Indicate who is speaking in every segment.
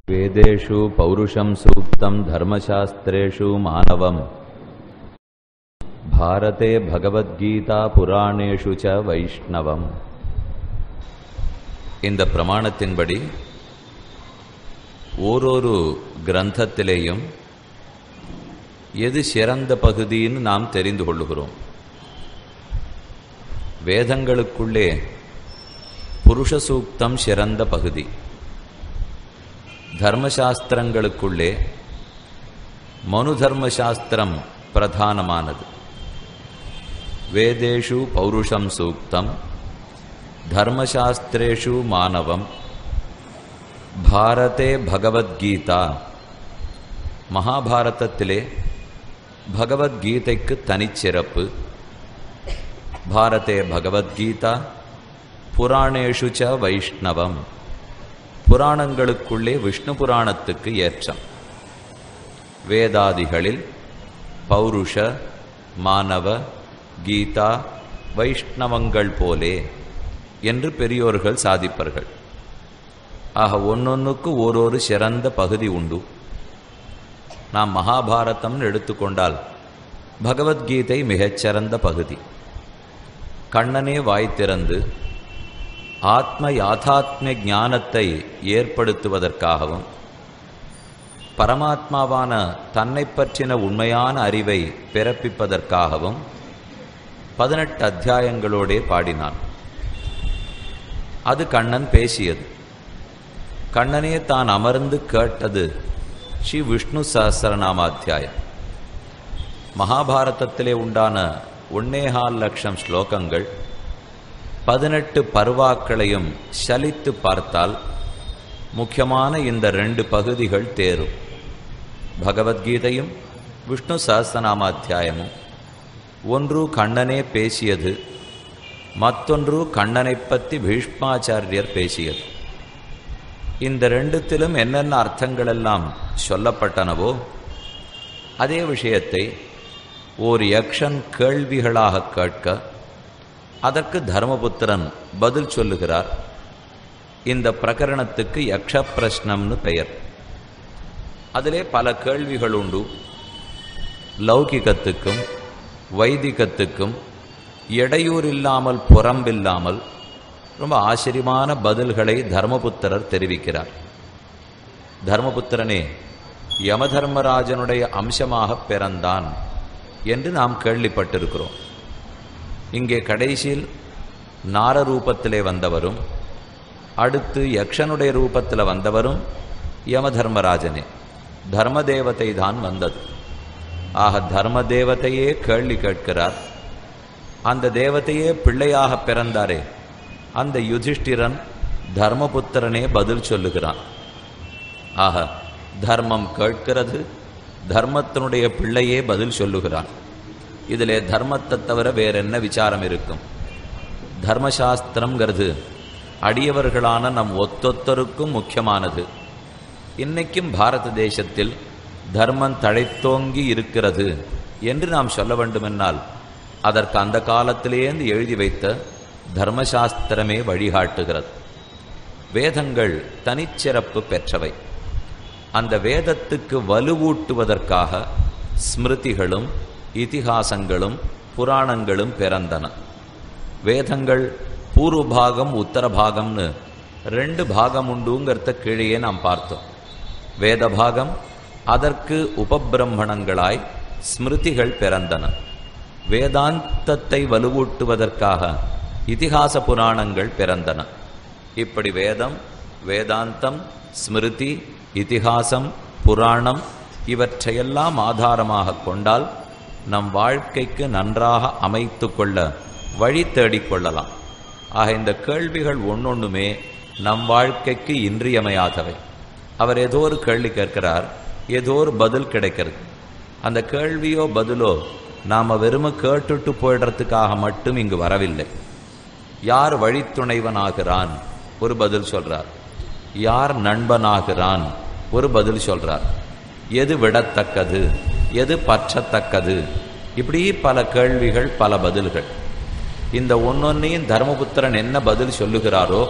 Speaker 1: वेदेषु पौरुषं सूक्तं धर्मशास्त्रेषु मानवम् भारते भगवद्गीता पुराणेषु च वैष्णवम् இந்த பிரமாணத்தின்படி ஓரொரு கிரந்தத்திலேயும் எது சிறந்த பகுதின்னு நாம் தெரிந்து கொள்ளுகிறோம். வேதங்களுக்குள்ளே புருஷ சூக்தம் சிறந்த பகுதி, தர்மசாஸ்திரங்களுக்குள்ளே மனு தர்மசாஸ்திரம் பிரதானமானது. வேதேஷு பௌருஷம் சூக்தம் தர்மசாஸ்திரேஷு மானவம் பாரதே பகவத்கீதா. மகாபாரதத்திலே பகவத்கீதைக்கு தனிச்சிறப்பு. பாரதே பகவத்கீதா புராணேஷு ச வைஷ்ணவம். புராணங்களுக்குள்ளே விஷ்ணு புராணத்துக்கு ஏற்றம். வேதாதிகளில் பௌருஷ, மானவ, கீதா, வைஷ்ணவங்கள் போலே என்று பெரியோர்கள் சாதிப்பார்கள். ஆக ஒன்னொன்னுக்கு ஓரொரு சிறந்த பகுதி உண்டு. நாம் மகாபாரதம்னு எடுத்துக்கொண்டால் பகவத்கீதை மிகச்சிறந்த பகுதி. கண்ணனே வாய் திறந்து ஆத்ம யாதாத்மிய ஞானத்தை ஏற்படுத்துவதற்காகவும் பரமாத்மாவான தன்னை பற்றின உண்மையான அறிவை பிறப்பிப்பதற்காகவும் 18 அத்தியாயங்களோடே பாடினான். அது கண்ணன் பேசியது. கண்ணனே தான் அமர்ந்து கேட்டது ஸ்ரீ விஷ்ணு சஹஸ்ரநாமாத்தியாயம். மகாபாரதத்திலே உண்டான 1.25 லட்சம் ஸ்லோகங்கள் 18 பர்வாக்களையும் சலித்து பார்த்தால் முக்கியமான இந்த 2 பகுதிகள் தேரும். பகவத்கீதையும் விஷ்ணு சஹஸ்ரநாமாத்தியாயமும். ஒன்று கண்ணனே பேசியது, மற்றொன்று கண்ணனை பற்றி பீஷ்மாச்சாரியர் பேசியது. இந்த ரெண்டுத்திலும் என்னென்ன அர்த்தங்கள் எல்லாம் சொல்லப்பட்டனவோ அதே விஷயத்தை ஓர் யக்ஷன் கேள்விகளாக கேட்க அதற்கு தர்மபுத்திரன் பதில் சொல்லுகிறார். இந்த பிரகரணத்துக்கு யக்ஷ பிரஷ்னம்னு பெயர். அதிலே பல கேள்விகள் உண்டு. லௌகிகத்துக்கும் வைதிகத்துக்கும் இடையூறில்லாமல் புறம்பில்லாமல் ரொம்ப ஆச்சரியமான பதில்களை தர்மபுத்திரர் தெரிவிக்கிறார். தர்மபுத்திரனே யமதர்மராஜனுடைய அம்சமாக பிறந்தான் என்று நாம் கேள்விப்பட்டிருக்கிறோம். இங்கே கடைசியில் நார ரூபத்திலே வந்தவரும் அடுத்து யக்ஷனுடைய ரூபத்தில் வந்தவரும் யமதர்மராஜனே. தர்மதேவதை தான் வந்தது. ஆக தர்மதேவதையே கேள்வி கேட்கிறார். அந்த தேவதையே பிள்ளையாக பிறந்தாரே அந்த யுதிஷ்டிரன் தர்மபுத்திரனே பதில் சொல்லுகிறான். ஆக தர்மம் கேட்கிறது, தர்மத்தினுடைய பிள்ளையே பதில் சொல்லுகிறான். இதிலே தர்மத்தை தவிர வேற என்ன விசாரம் இருக்கும்? தர்மசாஸ்திரம்ங்கிறது அடியவர்களான நம் ஒத்தொத்தருக்கும் முக்கியமானது. இன்னைக்கும் பாரத தேசத்தில் தர்மம் தழைத்தோங்கி இருக்கிறது என்று நாம் சொல்ல வேண்டுமென்றால் அதற்கு அந்த காலத்திலேந்து எழுதி வைத்த தர்மசாஸ்திரமே வழிகாட்டுகிறது. வேதங்கள் தனிச்சிறப்பு பெற்றவை. அந்த வேதத்துக்கு வலுவூட்டுவதற்காக ஸ்மிருதிகளும் இதிகாசங்களும் புராணங்களும் பிறந்தன. வேதங்கள் பூர்வபாகம் உத்தரபாகம்னு 2 பாகம் உண்டுங்கிறத கீழே நாம் பார்த்தோம். வேத பாகம், அதற்கு உபபிரம்மணங்களாய் ஸ்மிருதிகள் பிறந்தன. வேதாந்தத்தை வலுவூட்டுவதற்காக இதிகாச புராணங்கள் பிறந்தன. இப்படி வேதம், வேதாந்தம், ஸ்மிருதி, இதிகாசம், புராணம் இவற்றையெல்லாம் ஆதாரமாக கொண்டால் நம் வாழ்க்கைக்கு நன்றாக அமைத்து கொள்ள வழி தேடிக்கொள்ளலாம். ஆக இந்த கேள்விகள் ஒன்னொன்றுமே நம் வாழ்க்கைக்கு இன்றியமையாதவை. அவர் ஏதோ ஒரு கேள்வி கேட்கிறார், ஏதோ ஒரு பதில் கிடைக்கிறது. அந்த கேள்வியோ பதிலோ நாம் வெறுமை கேட்டுட்டு போயிடுறதுக்காக மட்டும் இங்கு வரவில்லை. யார் வழித்துணைவனாகிறான் ஒரு பதில் சொல்றார், யார் நண்பனாகிறான் ஒரு பதில் சொல்றார், எது விடத்தக்கது எது பற்றத்தக்கது, இப்படி பல கேள்விகள் பல பதில்கள். இந்த ஒன்னொன்னையும் தர்மபுத்திரன் என்ன பதில் சொல்லுகிறாரோ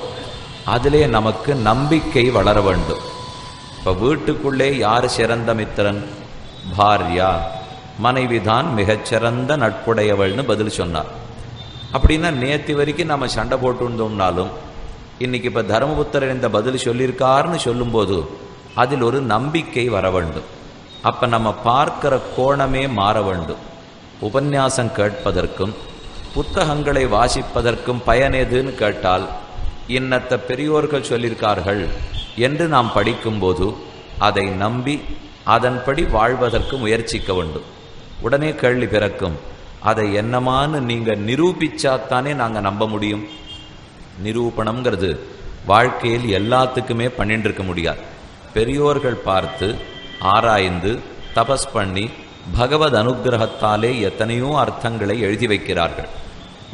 Speaker 1: அதிலே நமக்கு நம்பிக்கை வளர வேண்டும். இப்போ வீட்டுக்குள்ளே யார் சிறந்த மித்திரன்? பாரியா, மனைவிதான் மிகச்சிறந்த நட்புடையவள்னு பதில் சொன்னார். அப்படின்னா நேற்று வரைக்கும் நம்ம சண்டை போட்டுருந்தோம்னாலும் இன்னைக்கு இப்போ தர்மபுத்திரர் இந்த பதில் சொல்லியிருக்காருன்னு சொல்லும்போது அதில் ஒரு நம்பிக்கை வர வேண்டும். அப்போ நம்ம பார்க்கிற கோணமே மாற வேண்டும். உபன்யாசம் கேட்பதற்கும் புத்தகங்களை வாசிப்பதற்கும் பயனேதுன்னு கேட்டால் இன்னத்த பெரியோர்கள் சொல்லியிருக்கார்கள் என்று நாம் படிக்கும்போது அதை நம்பி அதன்படி வாழ்வதற்கு முயற்சிக்க வேண்டும். உடனே கேள்வி பிறக்கும், அதை என்னமான்னு நீங்கள் நிரூபிச்சாத்தானே நாங்கள் நம்ப முடியும். நிரூபணம்ங்கிறது வாழ்க்கையில் எல்லாத்துக்குமே பண்ணிட்டு இருக்க முடியாது. பெரியோர்கள் பார்த்து ஆராய்ந்து தபஸ் பண்ணி பகவத் அனுகிரகத்தாலே எத்தனையோ அர்த்தங்களை எழுதி வைக்கிறார்கள்.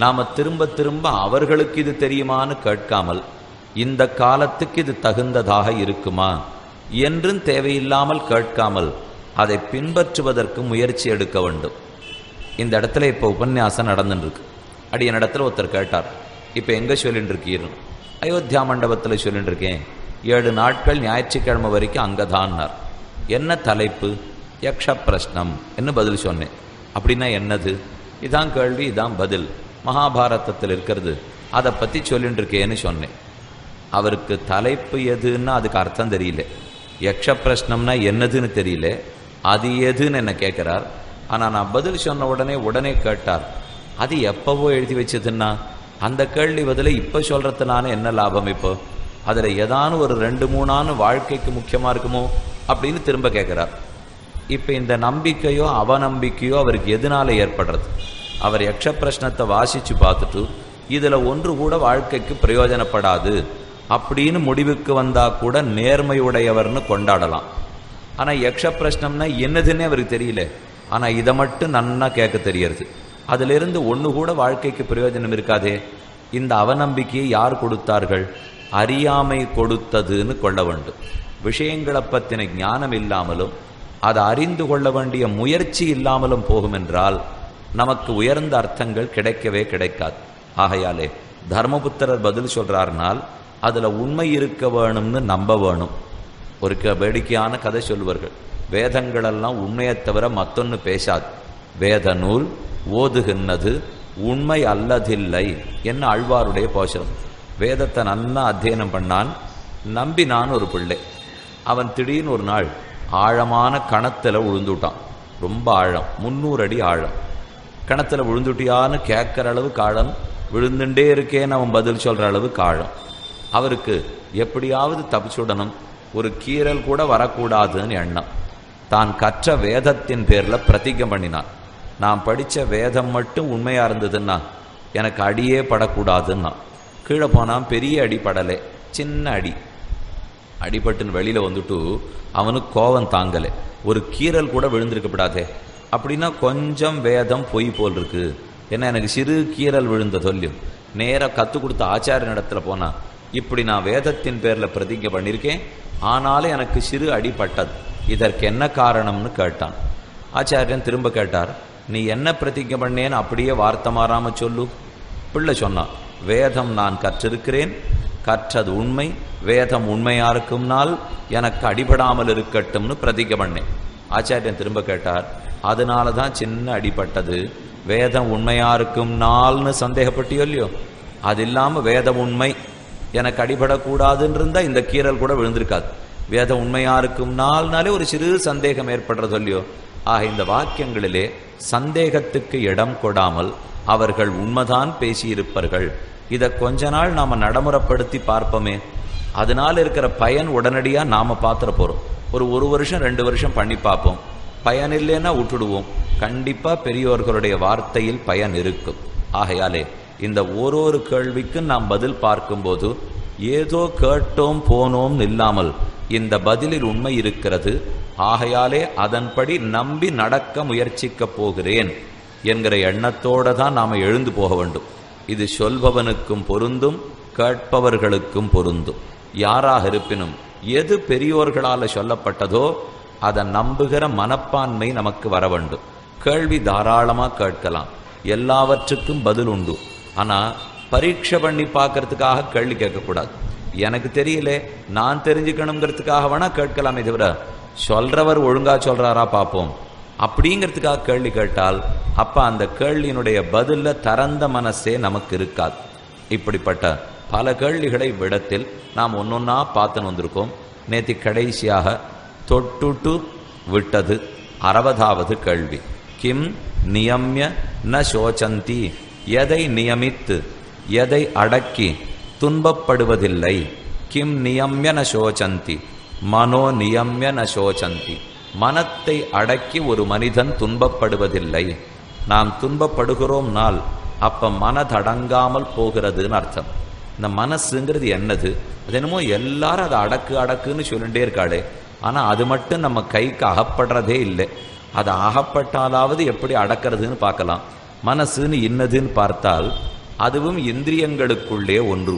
Speaker 1: நாம் திரும்ப திரும்ப அவர்களுக்கு இது தெரியுமான்னு கேட்காமல் இந்த காலத்துக்கு இது தகுந்ததாக இருக்குமா என்றும் தேவையில்லாமல் கேட்காமல் அதை பின்பற்றுவதற்கு முயற்சி எடுக்க வேண்டும். இந்த இடத்துல இப்போ உபன்யாசம் நடந்துருக்கு. அடிய இடத்துல ஒருத்தர் கேட்டார், இப்போ எங்கே சொல்லிட்டு இருக்கீர்கள்? அயோத்தியா மண்டபத்தில் சொல்லிட்டு இருக்கேன். 7 நாட்கள் ஞாயிற்றுக்கிழமை வரைக்கும் அங்கே தான்னார். என்ன தலைப்பு? யக்ஷ பிரஷ்னம் என்று பதில் சொன்னேன். அப்படின்னா என்னது? இதான் கேள்வி, இதான் பதில், மகாபாரதத்தில் இருக்கிறது, அதை பற்றி சொல்லிட்டு இருக்கேன்னு சொன்னேன். அவருக்கு தலைப்பு எதுன்னா அதுக்கு அர்த்தம் தெரியல, யக்ஷ பிரஷ்னம்னா என்னதுன்னு தெரியல, அது எதுன்னு என்ன கேட்குறார். ஆனால் நான் பதில் சொன்ன உடனே கேட்டார், அது எப்போவோ எழுதி வச்சதுன்னா அந்த கேள்வி பதிலை இப்போ சொல்கிறதுனால என்ன லாபம்? இப்போ அதில் ஏதானு ஒரு 2-3 வாழ்க்கைக்கு முக்கியமாக இருக்குமோ அப்படின்னு திரும்ப கேட்குறார். இப்போ இந்த நம்பிக்கையோ அவநம்பிக்கையோ அவருக்கு எதனால ஏற்படுறது? அவர் யக்ஷ பிரஷ்னத்தை வாசித்து பார்த்துட்டு இதில் ஒன்று கூட வாழ்க்கைக்கு பிரயோஜனப்படாது அப்படின்னு முடிவுக்கு வந்தால் கூட நேர்மையுடையவர்னு கொண்டாடலாம். ஆனால் யக்ஷ பிரஷ்னம்னா என்னதுன்னே அவருக்கு தெரியல, ஆனால் இதை மட்டும் நன்னா கேட்க தெரியறது. அதிலிருந்து ஒன்று கூட வாழ்க்கைக்கு பிரயோஜனம் இருக்காதே. இந்த அவநம்பிக்கையை யார் கொடுத்தார்கள்? அறியாமை கொடுத்ததுன்னு கொள்ள வேண்டும். விஷயங்களை பற்றின ஞானம் இல்லாமலும் அதை அறிந்து கொள்ள வேண்டிய முயற்சி இல்லாமலும் போகும் என்றால் நமக்கு உயர்ந்த அர்த்தங்கள் கிடைக்கவே கிடைக்காது. ஆகையாலே தர்மபுத்திரர் பதில் சொல்றாருனால் அதில் உண்மை இருக்க வேணும்னு நம்ப வேணும். ஒரு வேடிக்கையான கதை சொல்லுவார்கள், வேதங்களெல்லாம் உண்மையை தவிர மற்றொன்று பேசாது, வேத நூல் ஓதுகின்றது உண்மை அல்லதில்லை என்ன ஆழ்வாருடைய போஷனம். வேதத்தை நன்னா அத்தியனம் பண்ணான், நம்பினான் ஒரு பிள்ளை. அவன் திடீர்னு ஒரு நாள் ஆழமான கணத்தில் விழுந்துட்டான். ரொம்ப ஆழம், 300 அடி ஆழம். கணத்தில் விழுந்துட்டியான்னு கேட்குற அளவுக்கு ஆழம், விழுந்துட்டே இருக்கேன்னு அவன் பதில் சொல்கிற அளவுக்கு ஆழம். அவருக்கு எப்படியாவது தப்பிச்சுடணும், ஒரு கீறல் கூட வரக்கூடாதுன்னு எண்ணம். தான் கற்ற வேதத்தின் பேரில் பிரதிஜை பண்ணினான். நான் படித்த வேதம் மட்டும் உண்மையாக இருந்ததுன்னா எனக்கு அடியே படக்கூடாதுன்னா. கீழே போனால் பெரிய அடி படலை, சின்ன அடிபட்டுன்னு வெளியில் வந்துட்டு அவனுக்கு கோபம் தாங்கலை. ஒரு கீறல் கூட விழுந்திருக்கப்படாதே. அப்படின்னா கொஞ்சம் வேதம் பொய் போல் இருக்கு. ஏன்னா எனக்கு சிறு கீறல் விழுந்த சொல்லியும் நேராக கற்றுக் கொடுத்த ஆச்சாரிய இடத்துல போனால், இப்படி நான் வேதத்தின் பேரில் பிரதிஜை பண்ணியிருக்கேன், ஆனாலும் எனக்கு சிறு அடிபட்டது, இதற்கு என்ன காரணம்னு கேட்டான். ஆச்சாரியன் திரும்ப கேட்டார், நீ என்ன பிரதிஜை பண்ணேன்னு அப்படியே வார்த்தை மாறாமல் சொல்லு. பிள்ளை சொன்னான், வேதம் நான் கற்றிருக்கிறேன், கற்றது உண்மை, வேதம் உண்மையா இருக்கும்னால் எனக்கு அடிபடாமல் இருக்கட்டும்னு பிரதிஜை பண்ணேன். ஆச்சாரியன் திரும்ப கேட்டார், அதனால தான் சின்ன அடிபட்டது, வேதம் உண்மையா இருக்கும் நாள்னு சந்தேகப்பட்டியோ இல்லையோ? அது இல்லாமல் வேதம் உண்மை, எனக்கு அடிபடக்கூடாதுன்னு இருந்தால் இந்த கீறல் கூட விழுந்திருக்காது. வேதம் உண்மையா இருக்கும் நாள்னாலே ஒரு சிறு சந்தேகம் ஏற்படுறது இல்லையோ? ஆக இந்த வாக்கியங்களிலே சந்தேகத்துக்கு இடம் கொடாமல் அவர்கள் உண்மைதான் பேசியிருப்பார்கள். இதை கொஞ்ச நாள் நாம் நடைமுறைப்படுத்தி பார்ப்போமே, அதனால் இருக்கிற பயன் உடனடியாக நாம் பார்த்துட போகிறோம். ஒரு வருஷம் 2 வருஷம் பண்ணி பார்ப்போம், பயன் இல்லைன்னா விட்டுடுவோம். கண்டிப்பாக பெரியோர்களுடைய வார்த்தையில் பயன் இருக்கும். ஆகையாலே இந்த ஒரு கேள்விக்கும் நாம் பதில் பார்க்கும்போது ஏதோ கேட்டோம் போனோம் இல்லாமல் இந்த பதிலில் உண்மை இருக்கிறது, ஆகையாலே அதன்படி நம்பி நடக்க முயற்சிக்க போகிறேன் என்கிற எண்ணத்தோடு தான் நாம் எழுந்து போக வேண்டும். இது சொல்பவனுக்கும் பொருந்தும், கேட்பவர்களுக்கும் பொருந்தும். யாராக இருப்பினும் எது பெரியோர்களால் சொல்லப்பட்டதோ அதை நம்புகிற மனப்பான்மை நமக்கு வர வேண்டும். கேள்வி தாராளமாக கேட்கலாம், எல்லாவற்றுக்கும் பதில் உண்டு. ஆனால் பரீட்சை பண்ணி பார்க்கறதுக்காக கேள்வி கேட்கக்கூடாது. எனக்கு தெரியல, நான் தெரிஞ்சுக்கணுங்கிறதுக்காக வேணா கேட்கலாமே தவிர சொல்றவர் ஒழுங்கா சொல்றாரா பார்ப்போம் அப்படிங்கிறதுக்காக கேள்வி கேட்டால் அப்ப அந்த கேள்வியினுடைய பதில்ல திறந்த மனசே நமக்கு இருக்காது. இப்படிப்பட்ட பல கேள்விகளை விடத்தில் நாம் ஒன்னொன்னா பார்த்துன்னு வந்திருக்கோம். நேற்று கடைசியாக தொட்டுட்டு விட்டது 60வது கேள்வி. கிம் நியம்ய ந சோச்சந்தி, எதை நியமித்து எதை அடக்கி துன்பப்படுவதில்லை. கிம் நியம்ய ந சோச்சந்தி, மனோ நியம்ய ந சோச்சந்தி, மனத்தை அடக்கி ஒரு மனிதன் துன்பப்படுவதில்லை. நாம் துன்பப்படுகிறோம்னால் அப்ப மனதடங்காமல் போகிறதுன்னு அர்த்தம். இந்த மனசுங்கிறது என்னது? அது என்னமோ எல்லாரும் அதை அடக்கு அடக்குன்னு சொல்லிட்டே இருக்காளே, ஆனா அது மட்டும் நம்ம கைக்கு அகப்படுறதே இல்லை. அது அகப்பட்டாலாவது எப்படி அடக்கிறதுன்னு பார்க்கலாம். மனசுன்னு இன்னதுன்னு பார்த்தால் அதுவும் இந்திரியங்களுக்குள்ளே ஒன்று.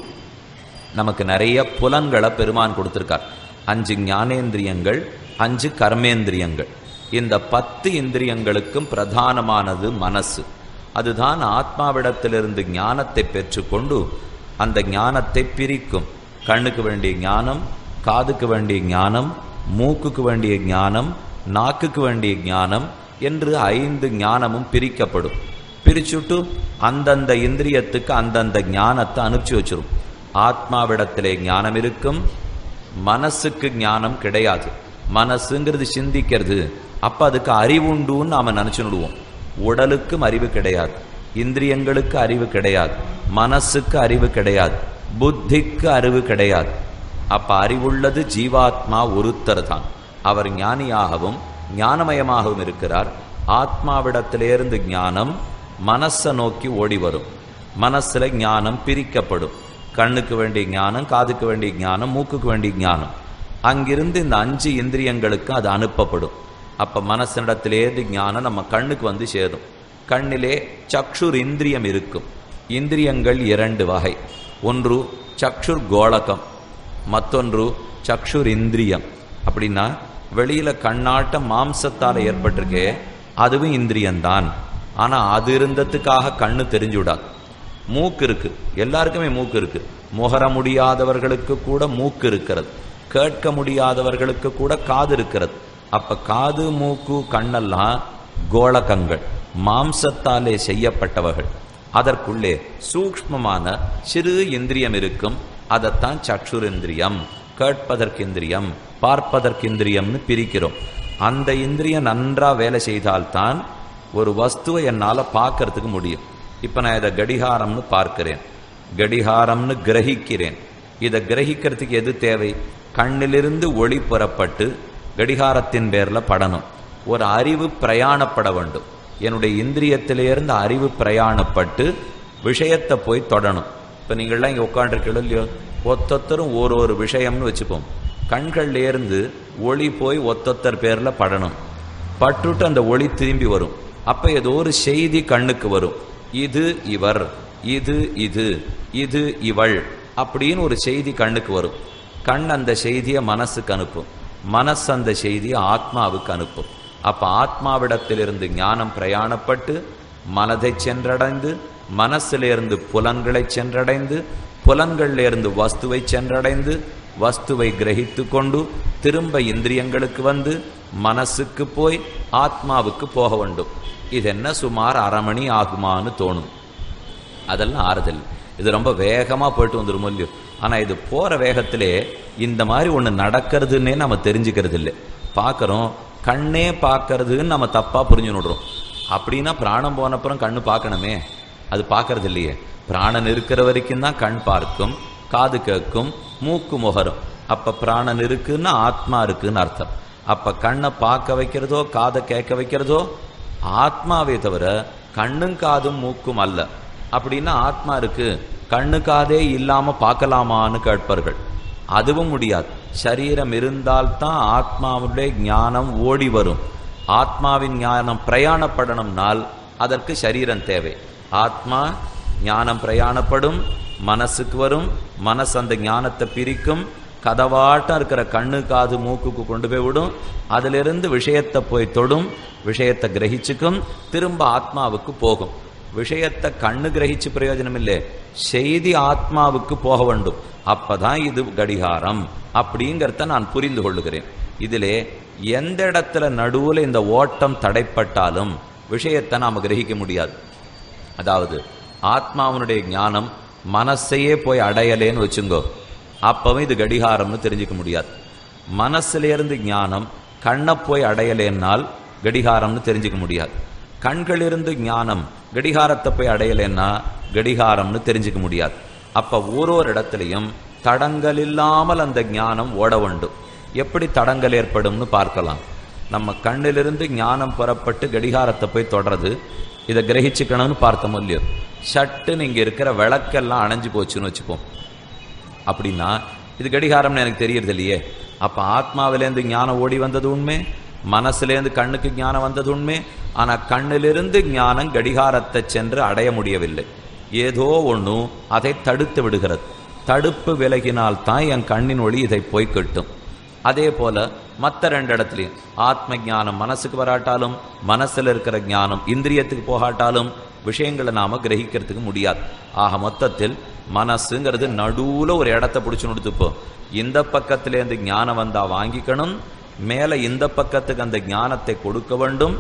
Speaker 1: நமக்கு நிறைய புலன்களை பெருமான் கொடுத்திருக்கார். 5 ஞானேந்திரியங்கள், 5 கர்மேந்திரியங்கள். இந்த 10 இந்திரியங்களுக்கும் பிரதானமானது மனசு. அதுதான் ஆத்மாவிடத்திலிருந்து ஞானத்தை பெற்றுக்கொண்டு அந்த ஞானத்தை பிரிக்கும். கண்ணுக்கு வேண்டிய ஞானம், காதுக்கு வேண்டிய ஞானம், மூக்குக்கு வேண்டிய ஞானம், நாக்குக்கு வேண்டிய ஞானம் என்று 5 ஞானமும் பிரிக்கப்படும். பிரிச்சுட்டு அந்தந்த இந்திரியத்துக்கு அந்தந்த ஞானத்தை அனுப்பிச்சு வச்சிரும். ஆத்மாவிடத்திலே ஞானம் இருக்கும், மனசுக்கு ஞானம் கிடையாது. மனசுங்கிறது சிந்திக்கிறது, அப்ப அதுக்கு அறிவுண்டுன்னு நாம நினைச்சுடுவோம். உடலுக்கும் அறிவு கிடையாது, இந்திரியங்களுக்கு அறிவு கிடையாது, மனசுக்கு அறிவு கிடையாது, புத்திக்கு அறிவு கிடையாது. அப்ப அறிவுள்ளது ஜீவாத்மா ஒருத்தர் தான். அவர் ஞானியாகவும் ஞானமயமாகவும் இருக்கிறார். ஆத்மாவிடத்திலிருந்து ஞானம் மனசை நோக்கி ஓடி வரும். மனசுல ஞானம் பிரிக்கப்படும். கண்ணுக்கு வேண்டிய ஞானம், காதுக்கு வேண்டிய ஞானம், மூக்குக்கு வேண்டிய ஞானம், அங்கிருந்து இந்த 5 இந்திரியங்களுக்கு அது அனுப்பப்படும். அப்ப மனசினிடத்திலேருந்து ஞானம் நம்ம கண்ணுக்கு வந்து சேரும். கண்ணிலே சக்ஷுர் இந்திரியம் இருக்கும். இந்திரியங்கள் 2 வகை. ஒன்று சக்ஷுர் கோலகம், மற்றொன்று சக்ஷுர் இந்திரியம். அப்படின்னா வெளியில கண்ணாட்ட மாம்சத்தால் ஏற்பட்டிருக்கே அதுவும் இந்திரியம்தான். ஆனா அது இருந்ததுக்காக கண்ணு தெரிஞ்சு விடாது. மூக்கு இருக்கு, எல்லாருக்குமே மூக்கு இருக்கு. முகர முடியாதவர்களுக்கு கூட மூக்கு இருக்கிறது, கேட்க முடியாதவர்களுக்கு கூட காது இருக்கிறது. அப்ப காது, மூக்கு, கண்ணெல்லாம் கோலகங்கள், மாம்சத்தாலே செய்யப்பட்டவர்கள். அதற்குள்ளே சூக்ஷ்மமான சிறு இந்திரியம் இருக்கும். அதைத்தான் சக்ஷுரிந்திரியம், கேட்பதற்கு இந்திரியம், பார்ப்பதற்கு இந்திரியம்னு பிரிக்கிறோம். அந்த இந்திரியம் நன்றா வேலை செய்தால்தான் ஒரு வஸ்துவை என்னால பார்க்கறதுக்கு முடியும். இப்ப நான் இதை கடிகாரம்னு பார்க்கிறேன், கடிகாரம்னு கிரகிக்கிறேன். இதை கிரகிக்கிறதுக்கு எது தேவை? கண்ணிலிருந்து ஒளி புறப்பட்டு கடிகாரத்தின் பேர்ல படணும். ஒரு அறிவு பிரயாணப்பட வேண்டும். என்னுடைய இந்திரியத்திலிருந்து அறிவு பிரயாணப்பட்டு விஷயத்தை போய் தொடணும். இப்ப நீங்கள்லாம் இங்க உட்காந்துருக்கீங்களோ இல்லையோ, ஒத்தொத்தரும் ஒரு விஷயம்னு வச்சுப்போம். கண்கள்லேருந்து ஒளி போய் ஒத்தொத்தர் பேர்ல படணும். பட்டுட்டு அந்த ஒளி திரும்பி வரும். அப்ப ஏதோ ஒரு செய்தி கண்ணுக்கு வரும். இது இவர், இது இது, இது இவள் அப்படின்னு ஒரு செய்தி கண்ணுக்கு வரும். கண் அந்த செய்தியை மனசுக்கு அனுப்பும், மனசு அந்த செய்தியை ஆத்மாவுக்கு அனுப்பும். அப்ப ஆத்மாவிடத்திலிருந்து ஞானம் பிரயாணப்பட்டு மனதை சென்றடைந்து, மனசிலிருந்து புலன்களை சென்றடைந்து, புலன்களிலிருந்து வஸ்துவை சென்றடைந்து, வஸ்துவை கிரகித்து கொண்டு திரும்ப இந்திரியங்களுக்கு வந்து மனசுக்கு போய் ஆத்மாவுக்கு போக வேண்டும். இது என்ன சுமார் 1/2 மணி ஆகுமான்னு தோணும். அதெல்லாம் ஆறுதல். இது ரொம்ப வேகமா போயிட்டு வந்துடும் இல்லையோ. ஆனா இது போற வேகத்திலே இந்த மாதிரி ஒண்ணு நடக்கிறதுன்னே நம்ம தெரிஞ்சுக்கிறது இல்லை. பார்க்கறோம், கண்ணே பார்க்கறதுன்னு நம்ம தப்பா புரிஞ்சு விடுறோம். அப்படின்னா பிராணம் போனப்புறம் கண்ணு பார்க்கணுமே, அது பார்க்கறது இல்லையே. பிராணன் இருக்கிற வரைக்கும் தான் கண் பார்க்கும், காது கேட்கும், மூக்கு முகரும். அப்ப பிராணன் இருக்குன்னா ஆத்மா இருக்குன்னு அர்த்தம். அப்ப கண்ணை பார்க்க வைக்கிறதோ காதை கேட்க வைக்கிறதோ ஆத்மாவே தவிர கண்ணும் காதும் மூக்கும் அல்ல. அப்படின்னா ஆத்மா இருக்கு, கண்ணு காதே இல்லாம பார்க்கலாமான்னு கேட்பார்கள். அதுவும் முடியாது. சரீரம் இருந்தால்தான் ஆத்மாவுடைய ஞானம் ஓடி வரும். ஆத்மாவின் ஞானம் பிரயாணப்படணும்னால் அதற்கு சரீரம் தேவை. ஆத்மா ஞானம் பிரயாணப்படும், மனசுக்கு வரும், மனசு அந்த ஞானத்தை பிரிக்கும், கதவாட்டம் இருக்கிற கண்ணு காது மூக்குக்கு கொண்டு போய் விடும். அதிலிருந்து விஷயத்தை போய் தொடும், விஷயத்தை கிரகிச்சுக்கும், திரும்ப ஆத்மாவுக்கு போகும். விஷயத்தை கண்ணு கிரகிச்சு பிரயோஜனம் இல்லை, செய்தி ஆத்மாவுக்கு போக வேண்டும். அப்பதான் இது கடிகாரம் அப்படிங்கிறத நான் புரிந்து கொள்ளுகிறேன். இதிலே எந்த இடத்துல நடுவில் இந்த ஓட்டம் தடைப்பட்டாலும் விஷயத்தை நாம் கிரகிக்க முடியாது. அதாவது ஆத்மாவனுடைய ஞானம் மனசையே போய் அடையலேன்னு வச்சுங்கோ, அப்பவும் இது கடிகாரம்னு தெரிஞ்சுக்க முடியாது. மனசுலேருந்து ஞானம் கண்ணை போய் அடையலேன்னால் கடிகாரம்னு தெரிஞ்சுக்க முடியாது. கண்களிலிருந்து ஞானம் கடிகாரத்தை போய் அடையலேன்னா கடிகாரம்னு தெரிஞ்சுக்க முடியாது. அப்போ ஒரு இடத்துலையும் தடங்கள் இல்லாமல் அந்த ஞானம் ஓட வேண்டும். எப்படி தடங்கள் ஏற்படும்னு பார்க்கலாம். நம்ம கண்ணிலிருந்து ஞானம் புறப்பட்டு கடிகாரத்தை போய் தொடர்றது, இதை கிரகிச்சுக்கணும்னு பார்த்தோம் இல்லையோ. சட்டுன்னு இங்கே இருக்கிற விளக்கெல்லாம் அணைஞ்சு போச்சுன்னு வச்சுப்போம். அப்படின்னா இது கடிகாரம்னு எனக்கு தெரியறது இல்லையே. அப்போ ஆத்மாவிலேருந்து ஞானம் ஓடி வந்தது உண்மை, மனசுலேருந்து கண்ணுக்கு ஞானம் வந்தது உண்மை. ஆனால் கண்ணிலிருந்து ஞானம் கடிகாரத்தை சென்று அடைய முடியவில்லை. ஏதோ ஒன்று அதை தடுத்து விடுகிறது. தடுப்பு விலகினால் தான் என் கண்ணின் ஒளி இதை போய் கட்டும். அதே போல மற்ற ரெண்டு இடத்துலையும் ஆத்ம ஞானம் மனசுக்கு வராட்டாலும், மனசில் இருக்கிற ஞானம் இந்திரியத்துக்கு போகாட்டாலும் விஷயங்களை நாம கிரகிக்கிறதுக்கு முடியாது. ஆக மொத்தத்தில் மனசுங்கிறது நடுவில் ஒரு இடத்த பிடிச்சு கொடுத்துப்போம். இந்த பக்கத்திலேருந்து ஞானம் வந்தா வாங்கிக்கணும், மேலே இந்த பக்கத்துக்கு அந்த ஞானத்தை கொடுக்க வேண்டும்.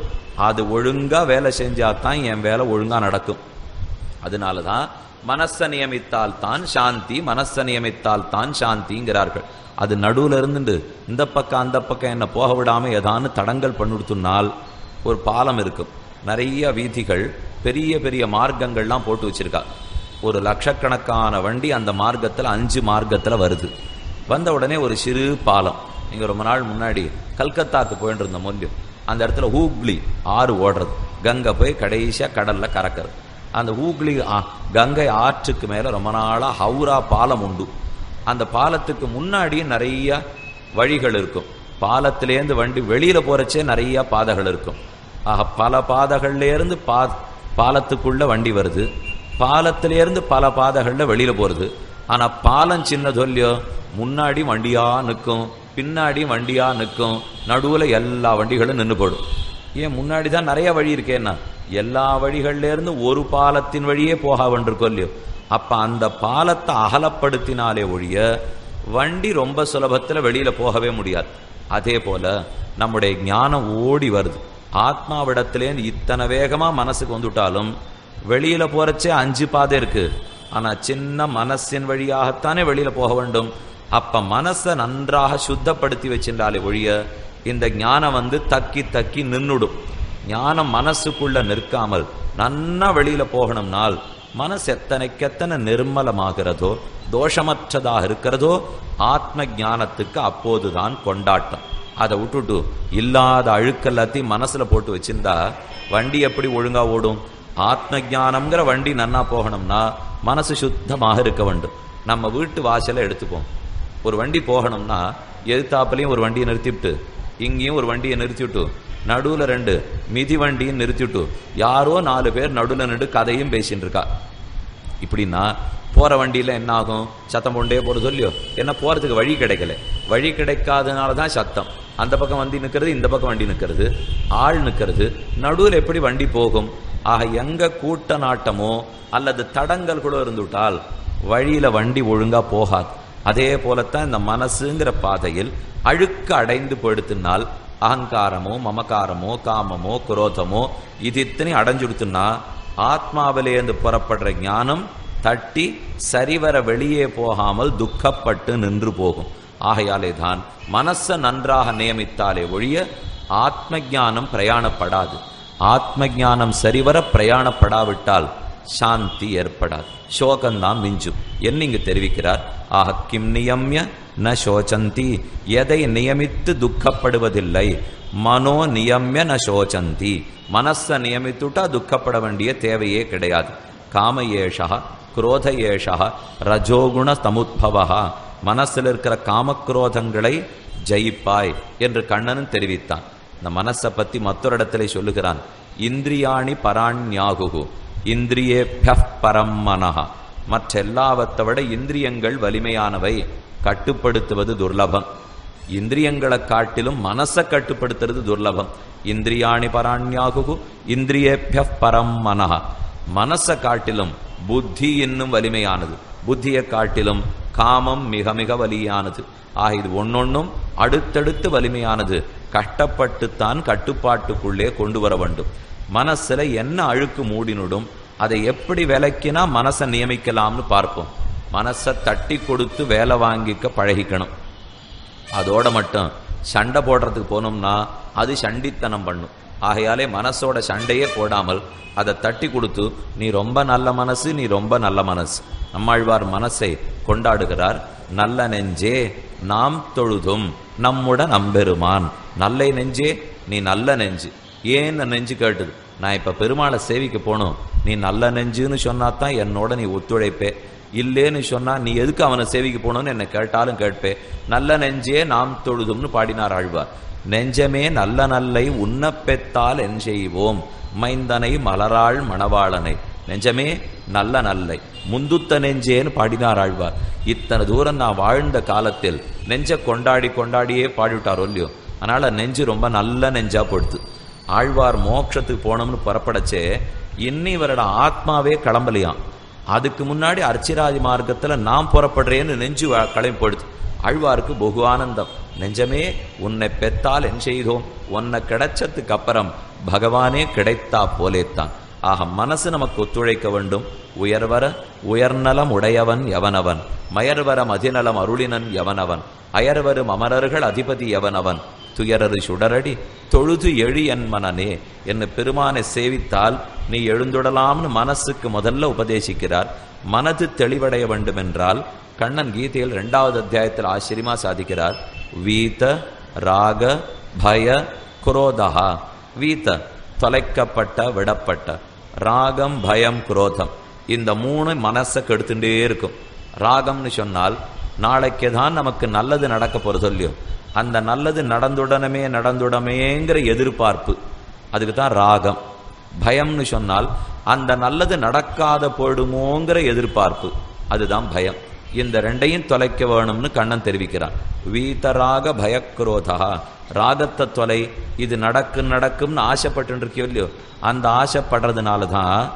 Speaker 1: அது ஒழுங்கா வேலை செஞ்சாதான் என் வேலை ஒழுங்கா நடக்கும். அதனால தான் மனசை நியமித்தால் தான் சாந்தி, மனசை நியமித்தால் தான் சாந்திங்கிறார்கள். அது நடுவில் இருந்துட்டு இந்த பக்கம் அந்த பக்கம் என்ன போக விடாமல் ஏதானு தடங்கள் பண்ணிடுத்துனால் ஒரு பாலம் இருக்கும். நிறைய வீதிகள், பெரிய பெரிய மார்க்கங்கள்லாம் போட்டு வச்சிருக்கா. ஒரு லட்சக்கணக்கான வண்டி அந்த மார்க்கத்தில் 5 மார்க்கத்தில் வருது. வந்த உடனே ஒரு சிறு பாலம். நீங்கள் ரொம்ப நாள் முன்னாடி கல்கத்தாக்கு போயிட்டு இருந்த மூலியம் அந்த இடத்துல ஹூக்ளி ஆறு ஓடுறது, கங்கை போய் கடைசியாக கடலில் கறக்கிறது. அந்த ஹூக்ளி கங்கை ஆற்றுக்கு மேலே ரொம்ப நாளாக ஹவுரா பாலம் உண்டு. அந்த பாலத்துக்கு முன்னாடியே நிறைய வழிகள் இருக்கும். பாலத்திலேருந்து வண்டி வெளியில் போகிறச்சே நிறைய பாதைகள் இருக்கும். ஆக பல பாதைகள்லேருந்து பாலத்துக்குள்ளே வண்டி வருது, பாலத்திலேருந்து பல பாதைகளில் வெளியில் போகிறது. ஆனால் பாலம் சின்னதொல்லியோ, முன்னாடி வண்டியாக நிற்கும், பின்னாடி வண்டியாக நிற்கும், நடுவில் எல்லா வண்டிகளும் நின்று போடும். ஏன் முன்னாடி தான் நிறைய வழி இருக்கேன்னா எல்லா வழிகள்லேருந்து ஒரு பாலத்தின் வழியே போக வேண்டியிருக்கோ இல்லையோ. அப்போ அந்த பாலத்தை அகலப்படுத்தினாலே ஒழிய வண்டி ரொம்ப சுலபத்தில் வெளியில் போகவே முடியாது. அதே போல் நம்முடைய ஞானம் ஓடி வருது. ஆத்மாவிடத்திலேருந்து இத்தனை வேகமாக மனசுக்கு வந்துட்டாலும் வெளியில் போகிறச்சே 5 பாதை இருக்குது. ஆனால் சின்ன மனசின் வழியாகத்தானே வெளியில் போக வேண்டும். அப்போ மனசை நன்றாக சுத்தப்படுத்தி வச்சிருந்தாலே ஒழிய இந்த ஞானம் தக்கி தக்கி நின்றுடும். ஞானம் மனசுக்குள்ள நிற்காமல் நன்னா வெளியில் போகணும்னால் மனசு எத்தனைக்கெத்தனை நிர்மலமாகிறதோ, தோஷமற்றதாக இருக்கிறதோ, ஆத்ம ஞானத்துக்கு அப்போதுதான் கொண்டாட்டம். அதை விட்டுட்டு இல்லாத அழுக்கெல்லாத்தையும் மனசில் போட்டு வச்சிருந்தா வண்டி எப்படி ஒழுங்கா ஓடும்? ஆத்ம ஞானம்ங்கிற வண்டி நன்னா போகணும்னா மனசு சுத்தமாக இருக்க வேண்டும். நம்ம வீட்டு வாசலை எடுத்துப்போம். ஒரு வண்டி போகணும்னா எதிர்த்தாப்புலையும் ஒரு வண்டியை நிறுத்திவிட்டு, இங்கேயும் ஒரு வண்டியை நிறுத்திவிட்டு, நடுவில் 2 மிதி வண்டியும் நிறுத்திவிட்டு, யாரோ 4 பேர் நடுவில் நின்று கதையும் பேசின்னு இருக்கா. இப்படின்னா போகிற வண்டியில் என்ன ஆகும்? சத்தம் கொண்டே போகிறது இல்லையோ. என்ன போகிறதுக்கு வழி கிடைக்கல. வழி கிடைக்காதனால தான் சத்தம். அந்த பக்கம் வண்டி நிற்கிறது, இந்த பக்கம் வண்டி நிற்கிறது, ஆள் நிற்கிறது, நடுவில் எப்படி வண்டி போகும்? ஆக எங்கே கூட்ட நாட்டமோ அல்லது தடங்கள் கூட இருந்துவிட்டால் வழியில் வண்டி ஒழுங்காக போகாது. அதே போலத்தான் இந்த மனசுங்கிற பாதையில் அழுக்கு அடைந்து போயிடுத்துனால் அகங்காரமோ மமகாரமோ காமமோ குரோதமோ இது இத்தனை அடைஞ்சுடுத்துன்னா ஆத்மாவிலேருந்து புறப்படுற ஞானம் தட்டி சரிவர வெளியே போகாமல் துக்கப்பட்டு நின்று போகும். ஆகையாலே தான் மனசை நன்றாக நியமித்தாலே ஒழிய ஆத்ம ஞானம் பிரயாணப்படாது. ஆத்ம ஞானம் சரிவர பிரயாணப்படாவிட்டால் சாந்தி ஏற்படாது, சோகம்தான் மிஞ்சும் என்ன இங்கு தெரிவிக்கிறார். ஆக கிம் நியமிய ந சோச்சந்தி, எதை நியமித்து துக்கப்படுவதில்லை. மனோ நியமிய ந சோச்சந்தி, மனசை நியமித்துட்டா துக்கப்பட வேண்டிய தேவையே கிடையாது. காமயேஷா குரோதயேஷா ரஜோகுண சமுத்பவா, மனசில் இருக்கிற காமக்ரோதங்களை ஜெயிப்பாய் என்று கண்ணனும் தெரிவித்தான். இந்த மனசை பற்றி மற்றொரு இடத்துல சொல்லுகிறான். இந்திரியாணி பராண்யாகு இந்திரியேப்ய பரம் மனஹா, மற்ற எல்லாவற்றை விட இந்திரியங்கள் வலிமையானவை, கட்டுப்படுத்துவது துர்லபம். இந்திரியங்களை காட்டிலும் மனசை கட்டுப்படுத்துறது துர்லபம். இந்திரியாணி பராண்யாகு இந்திரியேப்ய பரம் மனஹா, மனசை காட்டிலும் புத்தி இன்னும் வலிமையானது, புத்தியை காட்டிலும் காமம் மிக மிக வலியானது. இது ஒன்னொன்னும் அடுத்தடுத்து வலிமையானது. கஷ்டப்பட்டுத்தான் கட்டுப்பாட்டுக்குள்ளே கொண்டு வர வேண்டும். மனசுல என்ன அழுக்கு மூடினுடும் அதை எப்படி விலக்கினா மனசை நியமிக்கலாம்னு பார்ப்போம். மனசை தட்டி கொடுத்து வேலை வாங்கிக்க பழகிக்கணும். அதோட மட்டும் சண்டை போடுறதுக்கு போனோம்னா அது சண்டித்தனம் பண்ணும். ஆகையாலே மனசோட சண்டையே போடாமல் அதை தட்டி கொடுத்து நீ ரொம்ப நல்ல மனசு, நீ ரொம்ப நல்ல மனசு. நம்மாழ்வார் மனசை கொண்டாடுகிறார். நல்ல நெஞ்சே நாம் தொழுதும் நம்முடன் நம்பெருமான். நல்ல நெஞ்சே நீ நல்ல நெஞ்சு. ஏன் நெஞ்சு கேட்டுது? நான் இப்ப பெருமாளை சேவிக்க போகணும், நீ நல்ல நெஞ்சுன்னு சொன்னாதான் என்னோட நீ ஒத்துழைப்பே. இல்லேன்னு சொன்னா நீ எதுக்கு அவனை சேவிக்க போகணும்னு என்னை கேட்டாலும் கேட்பே. நல்ல நெஞ்சே நாம் தொழுதும்னு பாடினார் ஆழ்வார். நெஞ்சமே நல்ல நல்லை உண்ணப்பெத்தால் என் செய்வோம் மைந்தனை மலராள் மணவாளனை. நெஞ்சமே நல்ல நல்லை முந்துத்த நெஞ்சேன்னு பாடினார் ஆழ்வார். இத்தனை தூரம் நான் வாழ்ந்த காலத்தில் நெஞ்ச கொண்டாடி கொண்டாடியே பாடிவிட்டாரோ இல்லையோ. அதனால நெஞ்சு ரொம்ப நல்ல நெஞ்சா போடுது. ஆழ்வார் மோட்சத்துக்கு போனோம்னு புறப்படச்சே இன்னி இவரோட ஆத்மாவே கிளம்பலையாம். அதுக்கு முன்னாடி அர்ச்சிராஜ மார்க்கத்துல நான் புறப்படுறேன்னு நெஞ்சு கிளம்பிப்படுது. ஆழ்வாருக்கு பகு ஆனந்தம். நெஞ்சமே உன்னை பெத்தால் என் செய்தோம், உன்னை கிடைச்சதுக்கு அப்புறம் பகவானே கிடைத்தா போலேத்தான். மனசு நமக்கு ஒத்துழைக்க வேண்டும். உயர்வர உயர்நலம் உடையவன் எவனவன், மயர்வர மதிநலம் அருளினன் எவனவன், அயர்வரும் அமரர்கள் அதிபதி எவனவன், துயரரு சுடரடி தொழுது எழு என் மனனே. என்ன பெருமானை சேவித்தால் நீ எழுந்துடலாம்னு மனசுக்கு முதல்ல உபதேசிக்கிறார். மனது தெளிவடைய வேண்டும் என்றால் கண்ணன் கீதையில் 2வது அத்தியாயத்தில் ஆச்சரியமா சாதிக்கிறார். வீத ராக பய குரோதா. வீத தொலைக்கப்பட்ட விடப்பட்ட, ராகம் பயம் குரோதம், இந்த 3 மனசை கெடுத்துட்டே இருக்கும். ராகம்னு சொன்னால் நாளைக்கு தான் நமக்கு நல்லது நடக்க போறது இல்லையோ, அந்த நல்லது நடந்துடமேங்கிற எதிர்பார்ப்பு, அதுக்கு தான் ராகம். பயம்னு சொன்னால் அந்த நல்லது நடக்காத போயிடுமோங்கிற எதிர்பார்ப்பு, அதுதான் பயம். இந்த 2ஐயும் தொலைக்க வேணும்னு கண்ணன் தெரிவிக்கிறான். வீதராக பயக்குரோதா. ராகத்தை தொலை, இது நடக்கும்னு ஆசைப்பட்டு இருக்கியோ இல்லையோ, அந்த ஆசைப்படுறதுனால தான்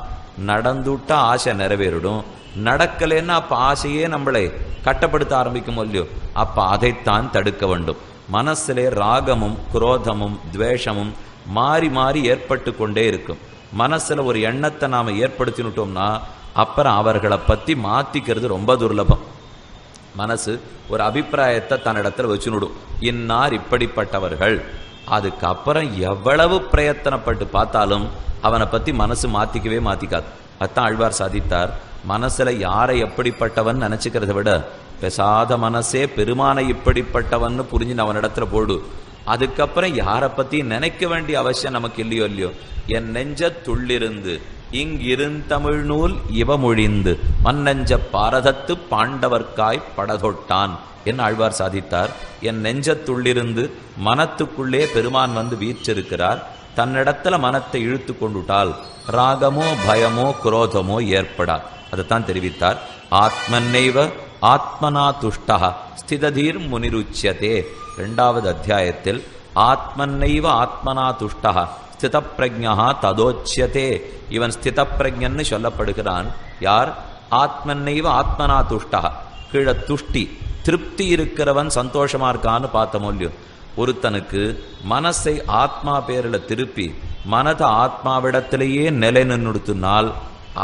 Speaker 1: நடந்துட்டா ஆசை நிறைவேறிடும். நடக்கலைன்னா அப்ப ஆசையே நம்மளை கட்டப்படுத்த ஆரம்பிக்கும் இல்லையோ, அப்ப அதைத்தான் தடுக்க வேண்டும். மனசிலே ராகமும் குரோதமும் துவேஷமும் மாறி மாறி ஏற்பட்டு கொண்டே இருக்கும். மனசுல ஒரு எண்ணத்தை நாம ஏற்படுத்தினுட்டோம்னா அப்புறம் அவர்களை பத்தி மாத்திக்கிறது ரொம்ப துர்லபம். மனசு ஒரு அபிப்பிராயத்தை தன்னிடத்துல வச்சுனுடும், இன்னார் இப்படிப்பட்டவர்கள். அதுக்கப்புறம் எவ்வளவு பிரயத்தனப்பட்டு பார்த்தாலும் அவனை பத்தி மனசு மாத்திக்கவே மாத்திக்காது. அதான் ஆழ்வார் சாதித்தார். மனசுல யாரை எப்படிப்பட்டவன் நினைச்சுக்கிறத விட பெசாத மனசே பெருமானை இப்படிப்பட்டவன் புரிஞ்சு அவனிடத்துல போடு. அதுக்கப்புறம் யாரை பத்தி நினைக்க வேண்டிய அவசியம் நமக்கு இல்லையோ. என் நெஞ்ச துள்ளிருந்து இங்கிருந்தமிழ் நூல் இவமொழிந்து மன்னஞ்ச பாரதத்து பாண்டவர்க்காய் படதொட்டான் என்று ஆழ்வார் சாதித்தார். என் நெஞ்சத்துள்ளிருந்து மனத்துக்குள்ளே பெருமான் வந்து வீற்றிருக்கிறார். தன்னிடத்துல மனத்தை இழுத்து கொண்டுட்டால் ராகமோ பயமோ குரோதமோ ஏற்படா. அதைத்தான் தெரிவித்தார். ஆத்மன்னைவ ஆத்மனா துஷ்டா ஸ்திததீர் முனிருச்சியதே. 2வது அத்தியாயத்தில் ஆத்மன்னைவ ஆத்மனா துஷ்டா ஸ்தித பிரஜா ததோச்சியதே. இவன் ஸ்தித பிரஜன்னு சொல்லப்படுகிறான். யார்? ஆத்மன்னைவ ஆத்மனா துஷ்டா. கீழே துஷ்டி திருப்தி இருக்கிறவன் சந்தோஷமா இருக்கான்னு பார்த்தோமோ இல்லையோ. ஒருத்தனுக்கு மனசை ஆத்மா பேரில் திருப்பி மனதை ஆத்மாவிடத்திலேயே நிலை நின்றுடுத்தினால்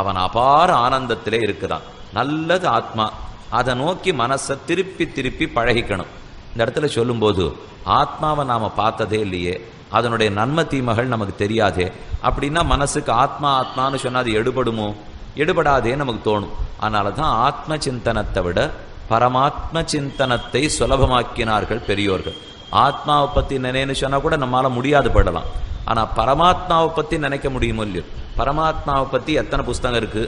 Speaker 1: அவன் அபார ஆனந்தத்திலே இருக்கிறான். நல்லது ஆத்மா, அதை நோக்கி மனசை திருப்பி திருப்பி பழகிக்கணும். இந்த இடத்துல சொல்லும்போது ஆத்மாவை நாம பார்த்ததே இல்லையே, அதனுடைய நன்மை தீமைகள் நமக்கு தெரியாதே. அப்படின்னா மனசுக்கு ஆத்மா ஆத்மான்னு சொன்னா அது எடுபடுமோ? எடுபடாதே நமக்கு தோணும். அதனால தான் ஆத்ம சிந்தனத்தை விட பரமாத்ம சிந்தனத்தை சுலபமாக்கினார்கள் பெரியோர்கள். ஆத்மாவை பத்தி நினைன்னு சொன்னா கூட நம்மளால முடியாது படலாம். ஆனா பரமாத்மாவை பத்தி நினைக்க முடியுமோ இல்லையோ. பரமாத்மாவை பத்தி எத்தனை புஸ்தகம் இருக்கு,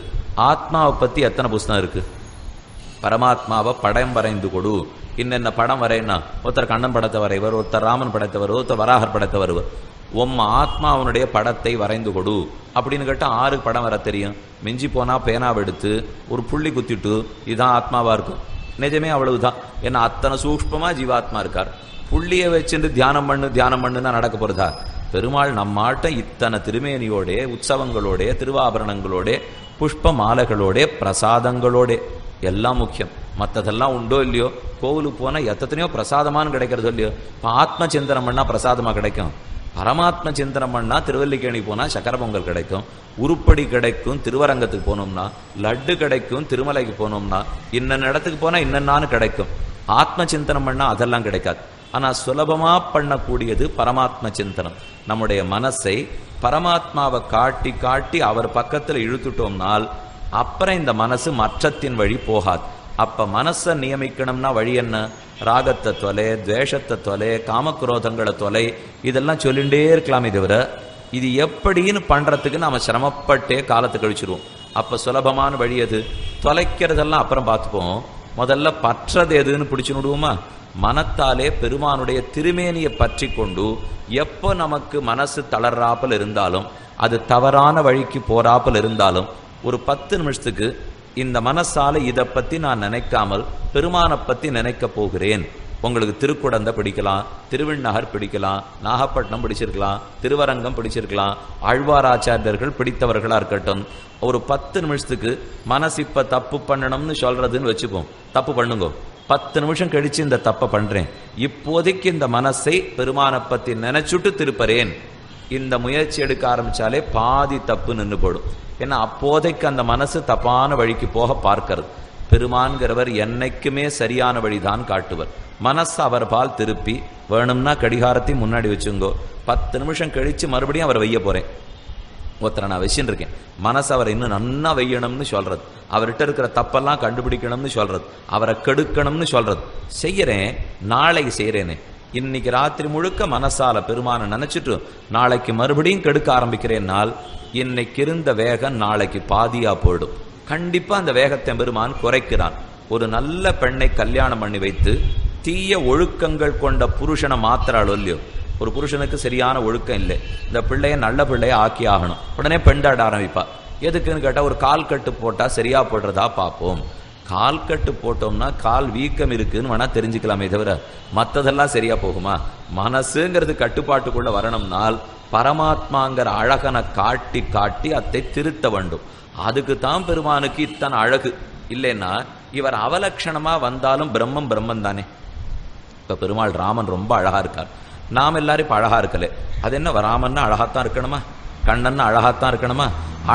Speaker 1: ஆத்மாவை பத்தி எத்தனை புஸ்தகம் இருக்கு. பரமாத்மாவை படம் வரைந்து கொடு. இன்னென்ன படம் வரைன்னா ஒருத்தர் கண்ணன் படத்தை வரைவர், ஒருத்தர் ராமன் படத்தை வருவர், ஒருத்தர் வராகர் படத்தை வருவர். ஆத்மாவனுடைய படத்தை வரைந்து கொடு அப்படின்னு கேட்டா 6 படம் வர தெரியும். மிஞ்சி போனா பேனாவை எடுத்து ஒரு புள்ளி குத்திட்டு இதுதான் ஆத்மாவா இருக்கும். நிஜமே அவ்வளவுதான். ஏன்னா அத்தனை சூக்ஷ்மமா ஜீவாத்மா இருக்கார். புள்ளியை வச்சுட்டு தியானம் பண்ணுன்னா நடக்க போறதா? பெருமாள் நம்மாட்ட இத்தனை திருமேனியோட உற்சவங்களோட திருவாபரணங்களோட புஷ்ப மாலைகளோட பிரசாதங்களோட எல்லாம் முக்கியம். மற்றதெல்லாம் உண்டோ இல்லையோ, கோவிலுக்கு போனால் எத்தனையோ பிரசாதமானு கிடைக்கிறது இல்லையோ. இப்போ ஆத்ம சிந்தனம் பண்ணால் பிரசாதமாக கிடைக்கும். பரமாத்ம சிந்தனம் பண்ணா திருவல்லிக்கேணி போனால் சக்கர பொங்கல் கிடைக்கும், உருப்படி கிடைக்கும். திருவரங்கத்துக்கு போனோம்னா லட்டு கிடைக்கும், திருமலைக்கு போனோம்னா இன்னென்ன இடத்துக்கு போனால் இன்னென்னான்னு கிடைக்கும். ஆத்ம சிந்தனம் பண்ணால் அதெல்லாம் கிடைக்காது. ஆனால் சுலபமாக பண்ணக்கூடியது பரமாத்ம சிந்தனம். நம்முடைய மனசை பரமாத்மாவை காட்டி காட்டி அவர் பக்கத்தில் இழுத்துட்டோம்னால் அப்புறம் இந்த மனசு மற்றத்தின் வழி போகாது. அப்போ மனசை நியமிக்கணும்னா வழி என்ன? ராகத்தை தொலை, துவேஷத்தை தொலை, காமக்ரோதங்களை தொலை, இதெல்லாம் சொல்லிகிட்டே இருக்கலாமே தவிர இது எப்படின்னு பண்ணுறதுக்கு நாம் சிரமப்பட்டே காலத்தை கழிச்சிருவோம். அப்போ சுலபமான வழி எது? தொலைக்கிறதெல்லாம் அப்புறம் பார்த்துப்போம். முதல்ல பற்றது எதுன்னு பிடிச்சு விடுவோமா? மனத்தாலே பெருமானுடைய திருமேனியை பற்றி கொண்டு எப்போ நமக்கு மனசு தளர்றாப்பல் இருந்தாலும், அது தவறான வழிக்கு போறாப்பல் இருந்தாலும், ஒரு 10 நிமிஷத்துக்கு இந்த மனசால இதை பற்றி நான் நினைக்காமல் பெருமானை பற்றி நினைக்க போகிறேன். உங்களுக்கு திருக்குடந்தை பிடிக்கலாம், திருவிண்ணகர் பிடிக்கலாம், நாகப்பட்டினம் பிடிச்சிருக்கலாம், திருவரங்கம் பிடிச்சிருக்கலாம், ஆழ்வாராச்சாரியர்கள் பிடித்தவர்களாக இருக்கட்டும். ஒரு 10 நிமிஷத்துக்கு மனசு இப்போ தப்பு பண்ணணும்னு சொல்கிறதுன்னு வச்சுப்போம். தப்பு பண்ணுங்க. 10 நிமிஷம் கழித்து இந்த தப்பை பண்ணுறேன், இப்போதைக்கு இந்த மனசை பெருமானை பற்றி நினைச்சுட்டு திருப்பறேன். இந்த முயற்சி எடுக்க ஆரம்பித்தாலே பாதி தப்பு நின்று போடும். ஏன்னா அப்போதைக்கு அந்த மனசு தப்பான வழிக்கு போக பார்க்கிறது. பெருமான்கிறவர் என்னைக்குமே சரியான வழிதான் காட்டுவர். மனசு அவர் பால் திருப்பி வேணும்னா கடிகாரத்தையும் முன்னாடி வச்சுங்கோ, 10 நிமிஷம் கழித்து மறுபடியும் அவரை வைய போகிறேன். ஒருத்தரை நான் வச்சுன்னு இருக்கேன், மனசு அவரை இன்னும் நன்னா வையணும்னு சொல்கிறது, அவர்கிட்ட இருக்கிற தப்பெல்லாம் கண்டுபிடிக்கணும்னு சொல்கிறது, அவரை கெடுக்கணும்னு சொல்கிறது. செய்யறேன், நாளைக்கு செய்கிறேனே. இன்னைக்கு ராத்திரி முழுக்க மனசால பெருமானை நினைச்சிட்டு நாளைக்கு மறுபடியும் கெடுக்க ஆரம்பிக்கிறேன்னால் இன்னைக்கு இருந்த வேகம் நாளைக்கு பாதியா போயிடும். கண்டிப்பா அந்த வேகத்தை பெருமான் குறைக்கிறான். ஒரு நல்ல பெண்ணை கல்யாணம் பண்ணி வைத்து தீய ஒழுக்கங்கள் கொண்ட புருஷனை மாத்திராளோ இல்லையோ, ஒரு புருஷனுக்கு சரியான ஒழுக்கம் இல்லை, இந்த பிள்ளைய நல்ல பிள்ளைய ஆக்கி ஆகணும், உடனே பெண்டாட ஆரம்பிப்பா. எதுக்குன்னு கேட்டால் ஒரு கால் கட்டு போட்டால் சரியா போடுறதா பார்ப்போம். கால் கட்டு போட்டோம்னா கால் வீக்கம் இருக்குன்னு வேணா தெரிஞ்சுக்கலாமே தவிர மற்றதெல்லாம் சரியா போகுமா? மனசுங்கிறது கட்டுப்பாட்டுக்குள்ள வரணும்னால் பரமாத்மாங்கிற அழகனை காட்டி காட்டி அதை திருத்த வேண்டும். அதுக்கு தான் பெருமானுக்கு இத்தனை அழகு. இல்லைன்னா இவர் அவலட்சணமா வந்தாலும் பிரம்மம் பிரம்மன் தானே. இப்ப பெருமாள் ராமன் ரொம்ப அழகா இருக்கார், நாம் எல்லாரும் இப்ப அழகா இருக்கல. அது என்ன, ராமன்னா அழகாத்தான் இருக்கணுமா? கண்ணன்னா அழகாத்தான் இருக்கணுமா?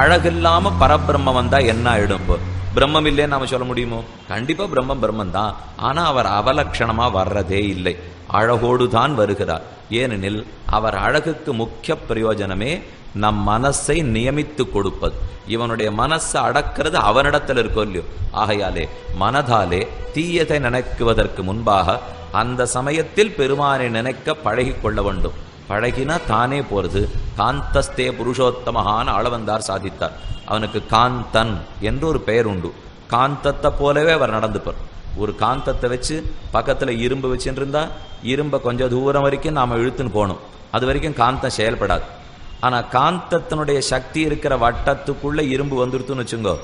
Speaker 1: அழகில்லாம பரபிரம்மம் வந்தா என்ன ஆயிடும்? இப்போ பிரம்மம் இல்லைன்னு நாம சொல்ல முடியுமோ? கண்டிப்பா பிரம்மம் பிரம்மன் தான். ஆனா அவர் அவலட்சணமா வர்றதே இல்லை, அழகோடு தான் வருகிறார். ஏனெனில் அவர் அழகுக்கு முக்கிய பிரயோஜனமே நம் மனசை நியமித்து கொடுப்பது. இவனுடைய மனசை அடக்கிறது அவனிடத்தில் இருக்கோ இல்லையோ. ஆகையாலே மனதாலே தீயதை நினைக்குவதற்கு முன்பாக அந்த சமயத்தில் பெருமானை நினைக்க பழகி கொள்ள வேண்டும். பழகினா தானே போறது. காந்தஸ்தே புருஷோத்தமஹான ஆளவந்தார் சாதித்தார். அவனுக்கு காந்தன் என்று ஒரு பெயர் உண்டு. காந்தத்தை போலவே அவர் நடந்துப்பார். ஒரு காந்தத்தை வச்சு பக்கத்துல இரும்பு வச்சுட்டு இருந்தா இரும்பை கொஞ்சம் தூரம் வரைக்கும் நாம இழுத்துன்னு போகணும், அது வரைக்கும் காந்தம் செயல்படாது. ஆனா காந்தத்தினுடைய சக்தி இருக்கிற வட்டத்துக்குள்ள இரும்பு வந்துருத்துன்னு வச்சுங்கோ,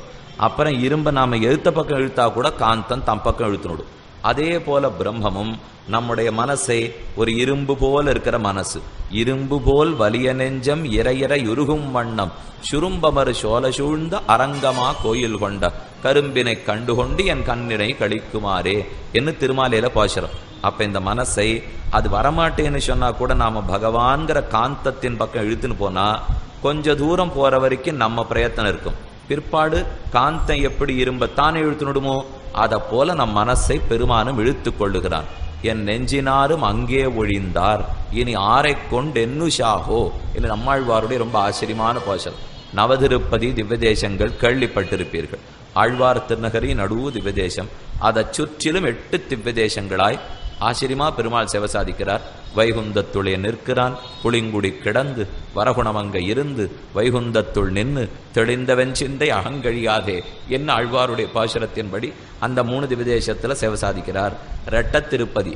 Speaker 1: அப்புறம் இரும்பை நாம எழுத்த பக்கம் இழுத்தா கூட காந்தம் தம் பக்கம் இழுத்துனுடும். அதே போல பிரம்மமும் நம்முடைய மனசை ஒரு இரும்பு போல் இருக்கிற மனசு, இரும்பு போல் வலிய நெஞ்சம் இறையிற யுருகும் வண்ணம் சுரும்பமறு சோல சூழ்ந்த அரங்கமா கோயில் கொண்ட கரும்பினை கண்டுகொண்டு என் கண்ணினை கழிக்குமாறே என்று திருமாலையில பாசுறோம். அப்ப இந்த மனசை அது வரமாட்டேன்னு சொன்னா கூட நாம பகவான்கிற காந்தத்தின் பக்கம் இழுத்துன்னு போனா கொஞ்ச தூரம் போற வரைக்கும் நம்ம பிரயத்தனம் இருக்கும். பிற்பாடு காந்தம் எப்படி இரும்பத்தானே இழுத்துனுடுமோ அதை போல நம் மனசை பெருமானும் இழுத்து கொள்ளுகிறான். என் நெஞ்சினாரும் அங்கே ஒழிந்தார் இனி ஆரை கொண்டு எண்ணுஷாகோ என்று நம்மாழ்வாருடைய ரொம்ப ஆச்சரியமான பாசல். நவதிருப்பதி திவ்யதேசங்கள் கேள்விப்பட்டிருப்பீர்கள். ஆழ்வார் திருநகரி நடுவு திவ்யதேசம், அதை சுற்றிலும் 8 திவ்யதேசங்களாய் ஆச்சரியமா பெருமாள் சேவை சாதிக்கிறார். வைகுந்தத்துளே நிற்கிறான், புளிங்குடி கிடந்து வரகுணமங்க இருந்து வைகுந்தத்துள் நின்று தெளிந்தவன் சிந்தை அகங்கழியாதே என்ன ஆழ்வாருடைய பாசுரத்தின்படி அந்த 3 திவ்யதேசத்துல சேவை சாதிக்கிறார். ரெட்ட திருப்பதி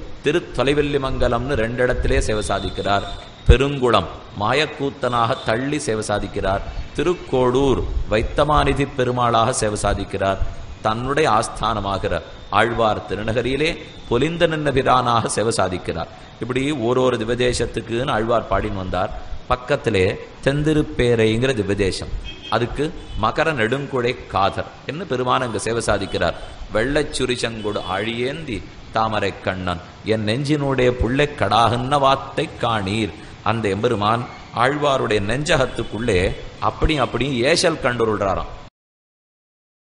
Speaker 1: தொலைவெல்லி மங்கலம்னு 2 இடத்திலே சேவை சாதிக்கிறார். பெருங்குளம் மாயக்கூத்தனாக தள்ளி சேவை சாதிக்கிறார். திருக்கோடூர் வைத்தமாநிதி பெருமாளாக சேவை சாதிக்கிறார். தன்னுடைய ஆஸ்தானமாகிற ஆழ்வார் திருநகரியிலே பொலிந்த நின்ன பிரானாக சேவை சாதிக்கிறார். இப்படி ஒரு திவதேசத்துக்குன்னு ஆழ்வார் பாடின்னு வந்தார். பக்கத்திலே தெந்திருப்பேரைங்கிற திவ்யதேசம். அதுக்கு மகர நெடுங்குழை காதர் என்ன பெருமான் அங்கு சேவை சாதிக்கிறார். வெள்ளச்சுரிச்சங்கொடு ஆழியேந்தி தாமரை கண்ணன் என் நெஞ்சினுடைய புள்ளை கடாகுன்ன வாத்தை காணீர். அந்த எம்பெருமான் ஆழ்வாருடைய நெஞ்சகத்துக்குள்ளே அப்படி ஏசல் கண்டுருள்றாராம்.